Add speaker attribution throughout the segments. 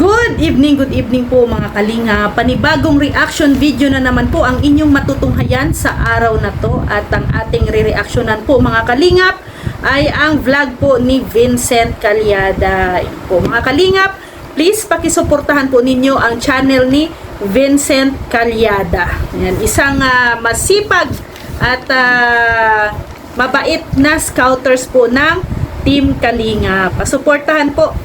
Speaker 1: Good evening po mga kalinga. Panibagong reaction video na naman po ang inyong matutunghayan sa araw na to. At ang ating re-reactionan po mga kalingap ay ang vlog po ni Vincent Calyada. Po mga kalingap, please pakisuportahan po ninyo ang channel ni Vincent Calyada. Yan, isang masipag at mabait na scouters po ng Team Kalinga. Pasuportahan po.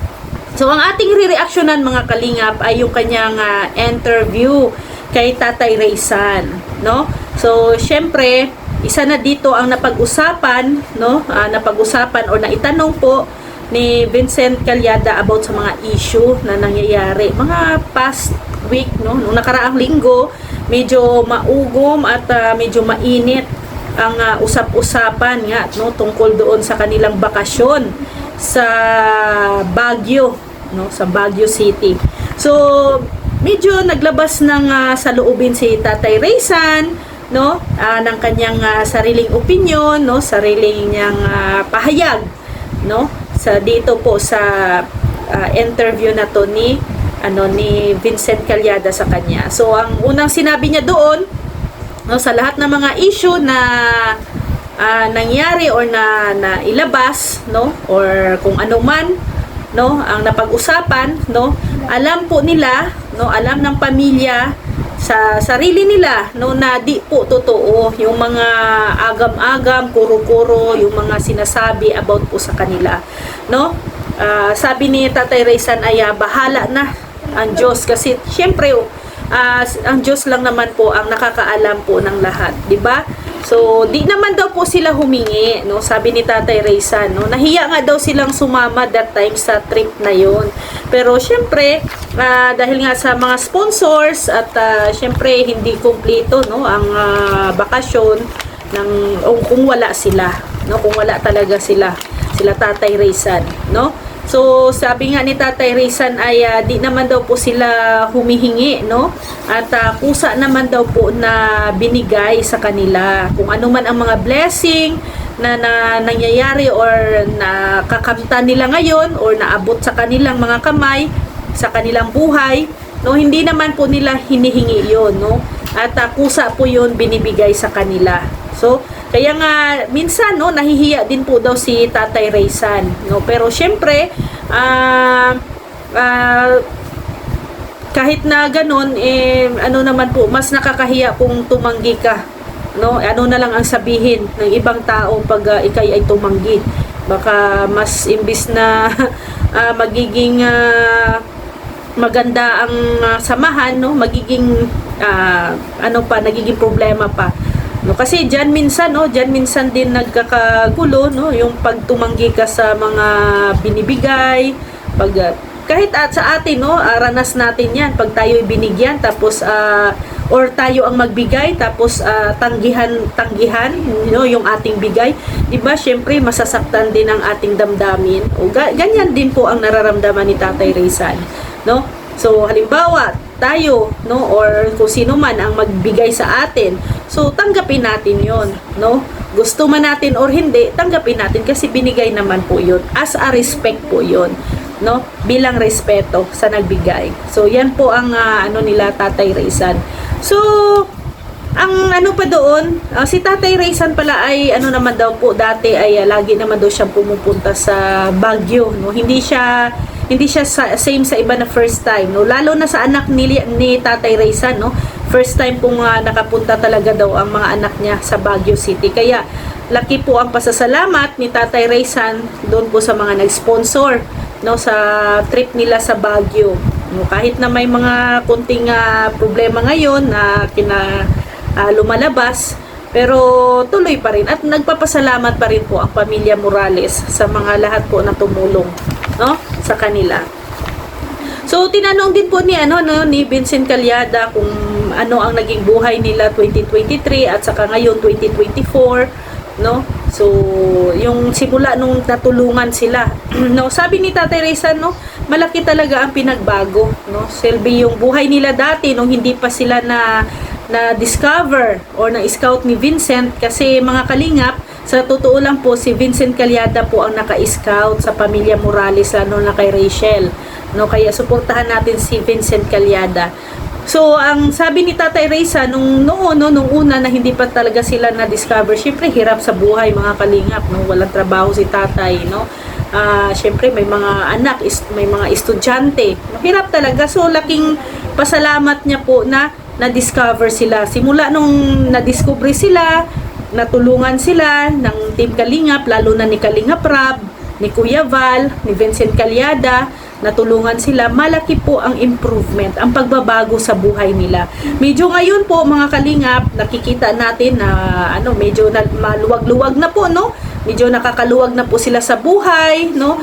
Speaker 1: So, ang ating re-reactionan mga kalingap ay yung kanyang interview kay Tatay Raysan, no? So, syempre, isa na dito ang napag-usapan, no? Napag-usapan o naitanong po ni Vincent Calyada about sa mga issue na nangyayari. Mga past week, no? Nung nakaraang linggo, medyo maugom at medyo mainit ang usap-usapan nga, no? Tungkol doon sa kanilang bakasyon sa Baguio, no, sa Baguio City. So medyo naglabas ng saloobin si Tatay Raysan, no, ng kanyang sariling opinion, no, sariling niyang pahayag, no, sa dito po sa interview na to ni Vincent Calyada sa kanya. So ang unang sinabi niya doon, no, sa lahat ng mga issue na nangyari or na ilabas, no, or kung ano man, no, ang napag-usapan, no, alam po nila, no, alam ng pamilya sa sarili nila, no, na di po totoo yung mga agam-agam, kuro-kuro, yung mga sinasabi about po sa kanila, no. Sabi ni Tatay Raysan ay bahala na ang Diyos kasi syempre ang Diyos lang naman po ang nakakaalam po ng lahat, di ba? So, di naman daw po sila humingi, no? Sabi ni Tatay Raysan, no? Nahiya nga daw silang sumama that time sa trip na yon. Pero syempre, dahil nga sa mga sponsors at syempre hindi kumpleto, no, ang bakasyon ng kung wala sila, no? Kung wala talaga sila Tatay Raysan, no? So, sabi nga ni Tatay Raysan ay di naman daw po sila humihingi, no? At kusa naman daw po na binigay sa kanila. Kung ano man ang mga blessing na nangyayari or nakakamtan nila ngayon or naabot sa kanilang mga kamay, sa kanilang buhay, no? Hindi naman po nila hinihingi yon, no? At kusa po yon binibigay sa kanila. So, kaya nga minsan, no, nahihiya din po daw si Tatay Raysan, no? Pero syempre kahit na ganun, ano naman po, mas nakakahiya kung tumanggi ka, no? Ano na lang ang sabihin ng ibang tao pag ikay ay tumanggi. Baka mas imbis na magiging maganda ang samahan, no, magiging nagiging problema pa. No, kasi diyan minsan din nagkakagulo, no, yung pagtumanggi ka sa mga binibigay, kahit sa atin, no, ranas natin 'yan pag tayo'y binigyan tapos or tayo ang magbigay tapos tanggihan, no, yung ating bigay, 'di ba? Syempre masasaktan din ang ating damdamin. O ganyan din po ang nararamdaman ni Tatay Raysan, no? So, halimbawa, tayo, no, or kung sino man ang magbigay sa atin, so, tanggapin natin yon, no? Gusto man natin or hindi, tanggapin natin kasi binigay naman po yun. As a respect po yun, no? Bilang respeto sa nagbigay. So, yan po ang nila Tatay Raysan. So, ang pa doon, si Tatay Raysan pala ay naman daw po dati ay lagi naman daw siyang pumupunta sa Baguio, no? Hindi siya same sa iba na first time, no, lalo na sa anak ni Tatay Raysan, no, first time pong nakapunta talaga daw ang mga anak niya sa Baguio City. Kaya laki po ang pasasalamat ni Tatay Raysan doon po sa mga nag-sponsor, no, sa trip nila sa Baguio, no, kahit na may mga kunting problema ngayon na lumalabas, pero tuloy pa rin at nagpapasalamat pa rin po ang pamilya Morales sa mga lahat po na tumulong, no, sa kanila. So tinanong din po ni Vincent Calyada kung ano ang naging buhay nila 2023 at saka ngayon 2024, no. So yung simula nung natulungan sila, no, sabi ni Tatay Raysan, no, malaki talaga ang pinagbago, no. Selby yung buhay nila dati nung hindi pa sila na discover or na scout ni Vincent, kasi mga kalingap, sa totoo lang po, si Vincent Calyada po ang naka-scout sa pamilya Morales, lalo na kay Rachel. No, kaya suportahan natin si Vincent Calyada. So, ang sabi ni Tatay Raysan, nung una na hindi pa talaga sila na-discover, syempre hirap sa buhay mga kalingap, no? Walang trabaho si tatay, no? Syempre may mga anak, may mga estudyante. Hirap talaga. So, laking pasalamat niya po na na-discover sila. Simula nung na-discover sila, natulungan sila ng Team Kalingap, lalo na ni Kalingap Rab, ni Kuya Val, ni Vincent Calyada, natulungan sila. Malaki po ang improvement, ang pagbabago sa buhay nila. Medyo ngayon po mga Kalingap, nakikita natin na medyo maluwag-luwag na po, no? Medyo nakakaluwag na po sila sa buhay, no?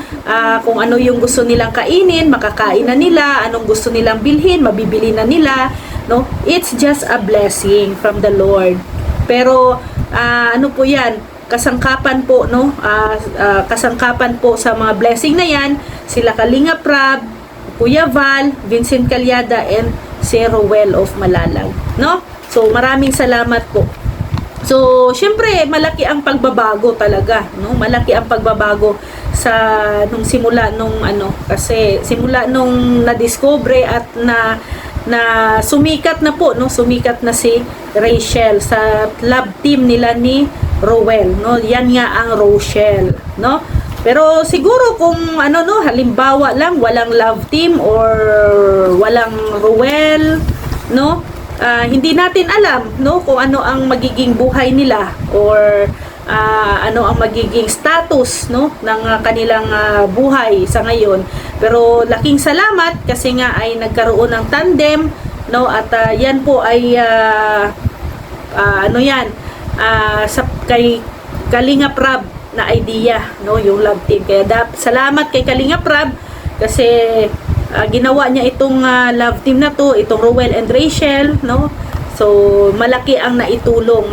Speaker 1: Kung ano yung gusto nilang kainin, makakain na nila. Anong gusto nilang bilhin, mabibili na nila, no? It's just a blessing from the Lord. Pero ano po yan, kasangkapan po, no? Kasangkapan po sa mga blessing na yan, sila Kalingap Rab, Kuya Val, Vincent Calyada, and si Rowell of Malalag, no? So maraming salamat po. So syempre malaki ang pagbabago talaga, no? Malaki ang pagbabago sa simula nung kasi simula nung na-discover at na sumikat na po, no? Sumikat na si Rachel sa love team nila ni Rowell, no? Yan nga ang Rochelle, no? Pero siguro kung halimbawa lang walang love team or walang Rowell, no? Hindi natin alam, no, kung ano ang magiging buhay nila or ano ang magiging status, no, ng kanilang buhay sa ngayon. Pero laking salamat kasi nga ay nagkaroon ng tandem, no, at yan po ay sa kay Kalingap Rab na idea, no, yung love team. Kaya salamat kay Kalingap Rab kasi ginawa niya itong love team na to, itong Rowell and Rachel, no? So malaki ang naitulong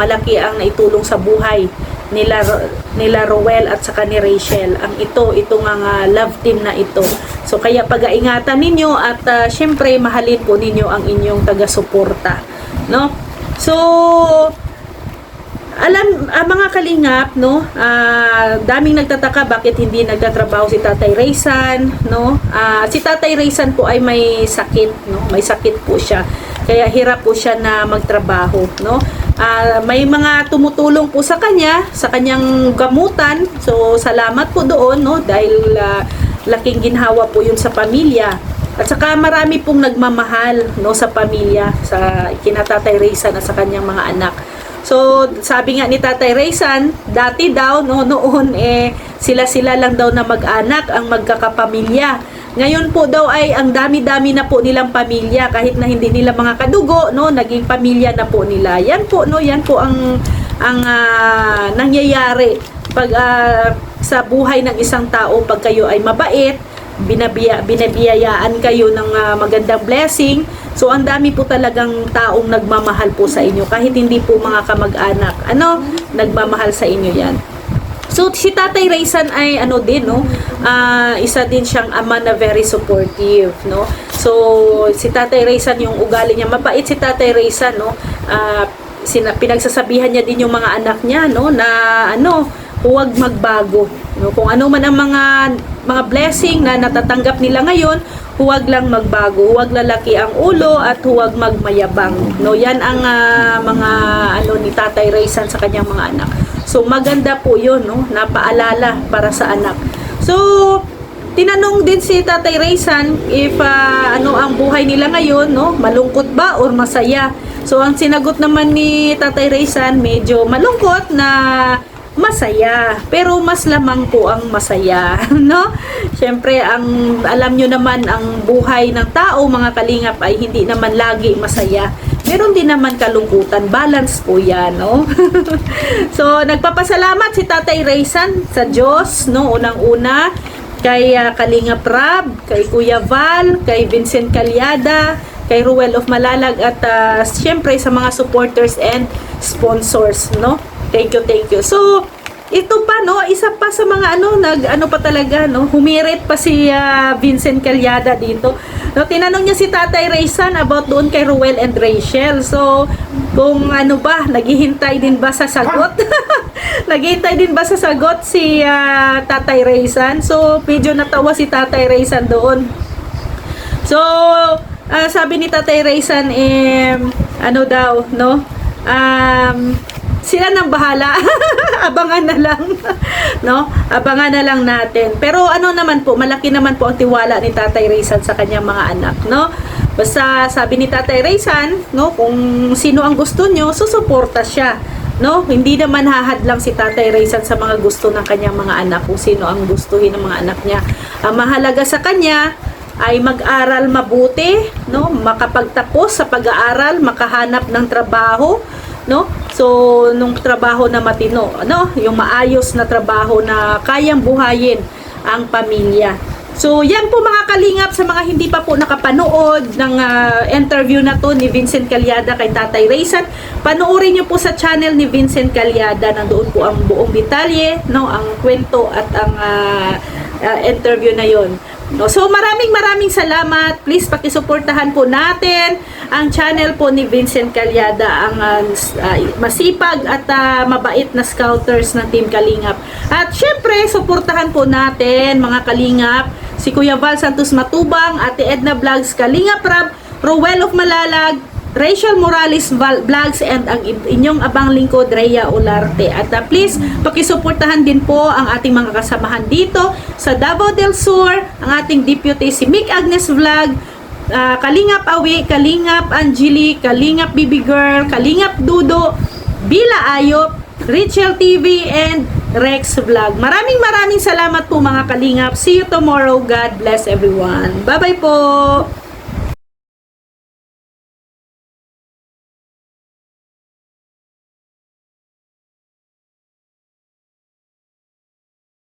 Speaker 1: sa buhay nila Rowell at saka ni Rachel. Itong love team na ito. So kaya pag-aingatan ninyo at syempre mahalin po ninyo ang inyong taga-suporta, no? So mga Kalingap, no, daming nagtataka bakit hindi nagtatrabaho si Tatay Raysan, no? Si Tatay Raysan po ay may sakit, no? May sakit po siya. Kaya hirap po siya na magtrabaho, no? May mga tumutulong po sa kanyang gamutan. So salamat po doon, no, dahil laking ginhawa po 'yun sa pamilya. At saka marami pong nagmamahal, no, sa pamilya, sa kinatatay Raysan at sa kanyang mga anak. So, sabi nga ni Tatay Raysan, dati daw, no, noon, sila-sila lang daw na mag-anak ang magkakapamilya. Ngayon po daw ay ang dami-dami na po nilang pamilya, kahit na hindi nila mga kadugo, no, naging pamilya na po nila. Yan po, no, yan po ang nangyayari pag sa buhay ng isang tao pag kayo ay mabait, binabiyayaan kayo ng magandang blessing. So ang dami po talagang taong nagmamahal po sa inyo kahit hindi po mga kamag-anak, nagmamahal sa inyo yan. So si Tatay Raysan ay din, no, isa din siyang ama na very supportive, no. So si Tatay Raysan, yung ugali niya mabait, si Tatay Raysan, no, pinagsasabihan niya din yung mga anak niya, no, na huwag magbago, no? Kung ano man ang mga blessing na natatanggap nila ngayon, huwag lang magbago, huwag lalaki ang ulo at huwag magmayabang, no? Yan ang mga ni Tatay Raysan sa kanyang mga anak. So maganda po 'yon, no, napaalala para sa anak. So tinanong din si Tatay Raysan if ano ang buhay nila ngayon, no? Malungkot ba or masaya? So ang sinagot naman ni Tatay Raysan, medyo malungkot na masaya, pero mas lamang po ang masaya, no? Syempre, alam nyo naman, ang buhay ng tao, mga Kalingap, ay hindi naman lagi masaya. Meron din naman kalungkutan, balance po yan, no? So, nagpapasalamat si Tatay Raysan sa Diyos, no? Unang-una, kay Kalingap Rab, kay Kuya Val, kay Vincent Calyada, kay Rowell of Malalag, at syempre sa mga supporters and sponsors, no? Thank you. So, ito pa, no, isa pa sa mga pa talaga, no, humirit pa si Vincent Calyada dito. No, tinanong niya si Tatay Raysan about doon kay Rowell and Rachel. So, kung ano ba, naghihintay din ba sa sagot? Naghihintay din ba sa sagot si Tatay Raysan? So, medyo natawa si Tatay Raysan doon. So, sabi ni Tatay Raysan, ano daw, no? Sila nang bahala. Abangan na lang. No? Abangan na lang natin. Pero ano naman po, malaki naman po ang tiwala ni Tatay Raysan sa kanyang mga anak, no? Basta sabi ni Tatay Raysan, no, kung sino ang gusto nyo, susuporta siya. No? Hindi naman hahadlang si Tatay Raysan sa mga gusto ng kanyang mga anak, kung sino ang gustuhin ng mga anak niya. Ang mahalaga sa kanya ay mag-aral mabuti, no? Makapagtapos sa pag-aaral, makahanap ng trabaho, no? So, nung trabaho na matino, no? Yung maayos na trabaho na kayang buhayin ang pamilya. So, yan po mga kalingap, sa mga hindi pa po nakapanood ng interview na to ni Vincent Calyada kay Tatay Raysan, panoorin nyo po sa channel ni Vincent Calyada. Nandoon po ang buong detalye, no? Ang kwento at ang interview na yon. No, so maraming salamat. Please pakisuportahan po natin ang channel po ni Vincent Calyada, ang masipag at mabait na scouters ng Team Kalingap. At syempre, suportahan po natin mga Kalingap, si Kuya Val Santos Matubang, Ate Edna Vlogs, Kalingap Rab, Rowell of Malalag, Rachel Morales Vlogs, and ang inyong abang lingkod, Rhea Olarte. At please, pakisuportahan din po ang ating mga kasamahan dito sa Davao del Sur, ang ating deputy si Mick Agnes Vlog, Kalingap Awi, Kalingap Angeli, Kalingap Bibi Girl, Kalingap Dudo, Bila Ayop, Rachel TV, and Rex Vlog. Maraming salamat po mga Kalingap. See you tomorrow. God bless everyone. Bye-bye po!